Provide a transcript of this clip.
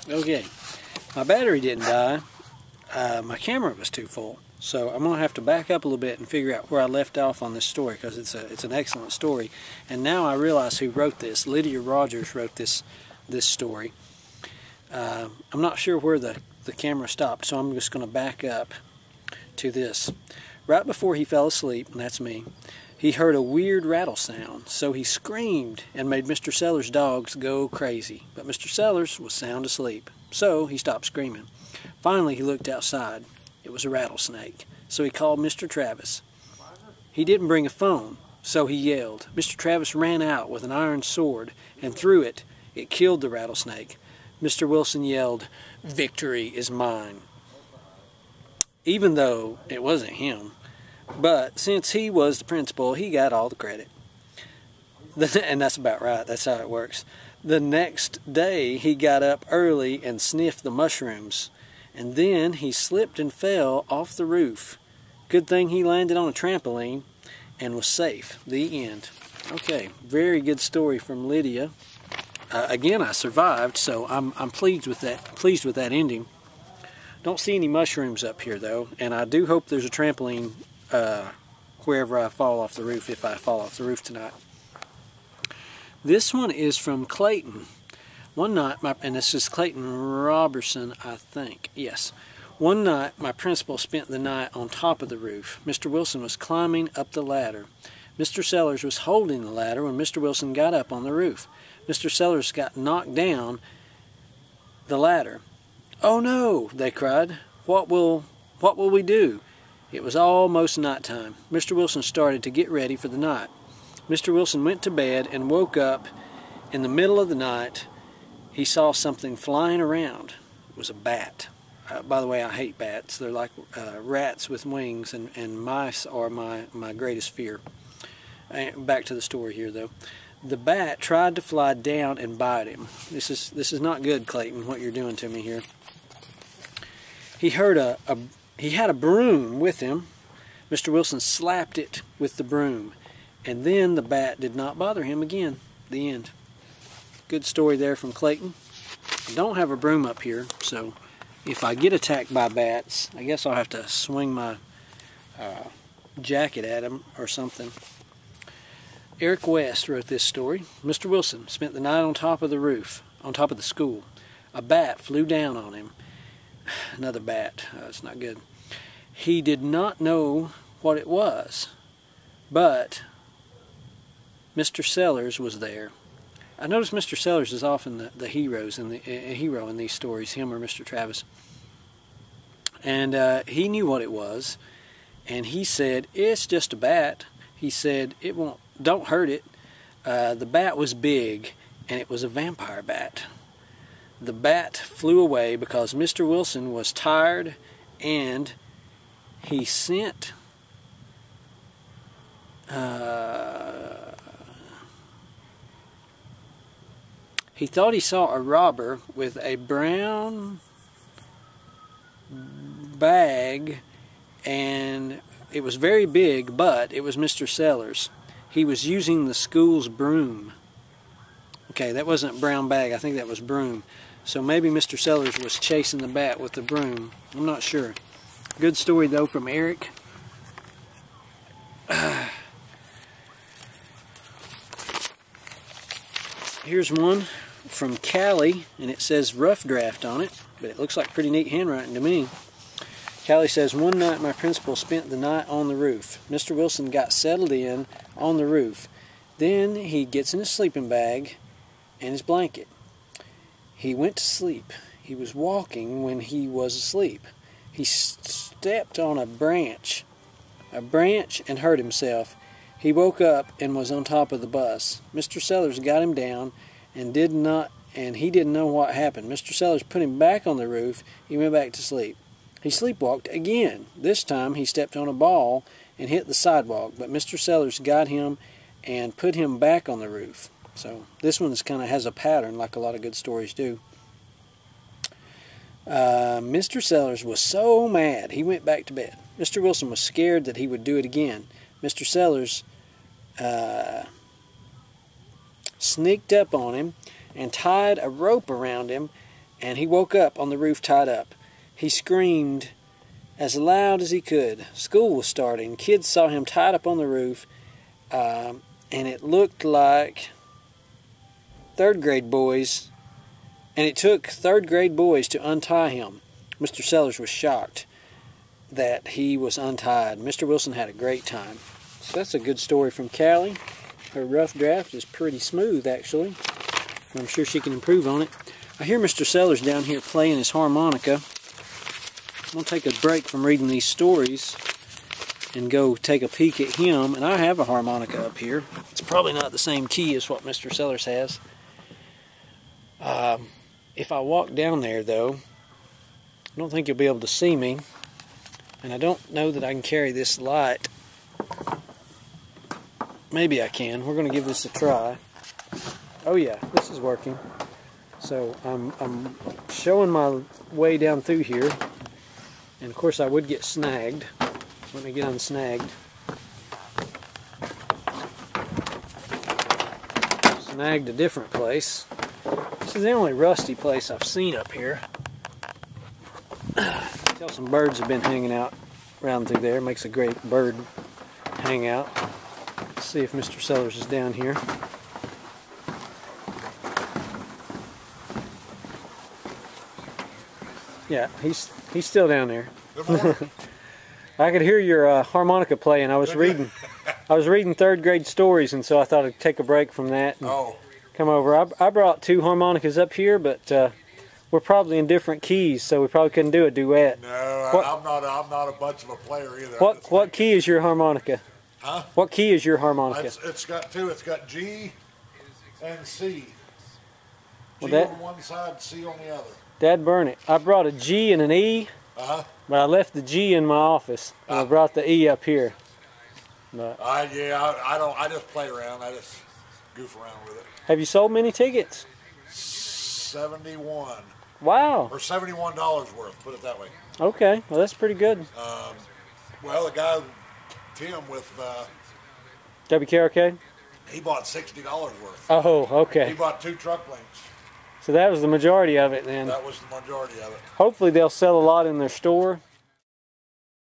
Okay, my battery didn't die. My camera was too full. So I'm going to have to back up a little bit and figure out where I left off on this story, because it's an excellent story. And now I realize who wrote this. Lydia Rogers wrote this story. I'm not sure where the camera stopped, so I'm just going to back up to this. Right before he fell asleep, and that's me, he heard a weird rattle sound, so he screamed and made Mr. Sellers' dogs go crazy. But Mr. Sellers was sound asleep, so he stopped screaming. Finally, he looked outside. It was a rattlesnake, so he called Mr. Travis. He didn't bring a phone, so he yelled. Mr. Travis ran out with an iron sword and threw it. It killed the rattlesnake. Mr. Wilson yelled, "Victory is mine," even though it wasn't him. But since he was the principal, he got all the credit. And that's about right. That's how it works. The next day, he got up early and sniffed the mushrooms. And then he slipped and fell off the roof. Good thing he landed on a trampoline and was safe. The end. Okay, very good story from Lydia. Again, I survived, so I'm pleased with that. Pleased with that ending. Don't see any mushrooms up here though, and I do hope there's a trampoline wherever I fall off the roof, if I fall off the roof tonight. This one is from Clayton. One night, and this is Clayton Robertson, I think. Yes. One night, my principal spent the night on top of the roof. Mr. Wilson was climbing up the ladder. Mr. Sellers was holding the ladder when Mr. Wilson got up on the roof. Mr. Sellers got knocked down the ladder. "Oh no!" they cried. What will we do?" It was almost nighttime. Mr. Wilson started to get ready for the night. Mr. Wilson went to bed and woke up in the middle of the night. He saw something flying around. It was a bat. By the way, I hate bats. They're like rats with wings, and mice are my greatest fear. Back to the story here, though. The bat tried to fly down and bite him. This is not good, Clayton, what you're doing to me here. He had a broom with him. Mr. Wilson slapped it with the broom, and then the bat did not bother him again. The end. Good story there from Clayton. I don't have a broom up here, so if I get attacked by bats, I guess I'll have to swing my jacket at them or something. Eric West wrote this story. Mr. Wilson spent the night on top of the roof, on top of the school. A bat flew down on him. Another bat. It's not good. He did not know what it was, but Mr. Sellers was there. I notice Mr. Sellers is often the hero in these stories, him or Mr. Travis. And he knew what it was, and he said, "It's just a bat." He said, "It won't. Don't hurt it." The bat was big, and it was a vampire bat. The bat flew away because Mr. Wilson was tired, and he sent he thought he saw a robber with a brown bag, and it was very big, but it was Mr. Sellers. He was using the school's broom. Okay, that wasn't brown bag. I think that was broom. So maybe Mr. Sellers was chasing the bat with the broom. I'm not sure. Good story, though, from Eric. Here's one from Callie, and it says rough draft on it, but it looks like pretty neat handwriting to me. Callie says, "One night my principal spent the night on the roof. Mr. Wilson got settled in on the roof. Then he gets in his sleeping bag and his blanket. He went to sleep. He was walking when he was asleep. He stepped on a branch and hurt himself. He woke up and was on top of the bus. Mr. Sellers got him down and he didn't know what happened. Mr. Sellers put him back on the roof. He went back to sleep. He sleepwalked again. This time he stepped on a ball and hit the sidewalk, but Mr. Sellers got him and put him back on the roof." So this one kind of has a pattern, like a lot of good stories do. Mr. Sellers was so mad he went back to bed. Mr. Wilson was scared that he would do it again. Mr. Sellers sneaked up on him and tied a rope around him and he woke up on the roof tied up. He screamed as loud as he could. School was starting. Kids saw him tied up on the roof, and it looked like third grade boys, and it took third grade boys to untie him. Mr. Sellers was shocked that he was untied. Mr. Wilson had a great time. So that's a good story from Callie. Her rough draft is pretty smooth, actually. I'm sure she can improve on it. I hear Mr. Sellers down here playing his harmonica. I'm going to take a break from reading these stories and go take a peek at him. And I have a harmonica up here. It's probably not the same key as what Mr. Sellers has. If I walk down there, though, I don't think you'll be able to see me. And I don't know that I can carry this light. Maybe I can. We're going to give this a try. Oh yeah, this is working. So I'm showing my way down through here. And of course I would get snagged. Let me get unsnagged. Snagged a different place. This is the only rusty place I've seen up here. Tell some birds have been hanging out around through there. Makes a great bird hangout. Let's see if Mr. Sellers is down here. Yeah, he's still down there. Good morning. I could hear your harmonica playing. I was reading third grade stories, and so I thought I'd take a break from that and come over. I brought two harmonicas up here, but we're probably in different keys, so we probably couldn't do a duet. No, I'm not a bunch of a player either. What key is your harmonica? Huh? What key is your harmonica? It's got two. It's got G and C. Well, G on one side, C on the other. Dad burn it. I brought a G and an E, but I left the G in my office, and I brought the E up here. But I just play around. I just goof around with it. have you sold many tickets? 71. Wow. Or $71 worth. Put it that way. Okay. Well, that's pretty good. Well, the guy Tim with WKRK? he bought $60 worth. Oh, okay. He bought 2 truck links. So that was the majority of it then. That was the majority of it. Hopefully they'll sell a lot in their store.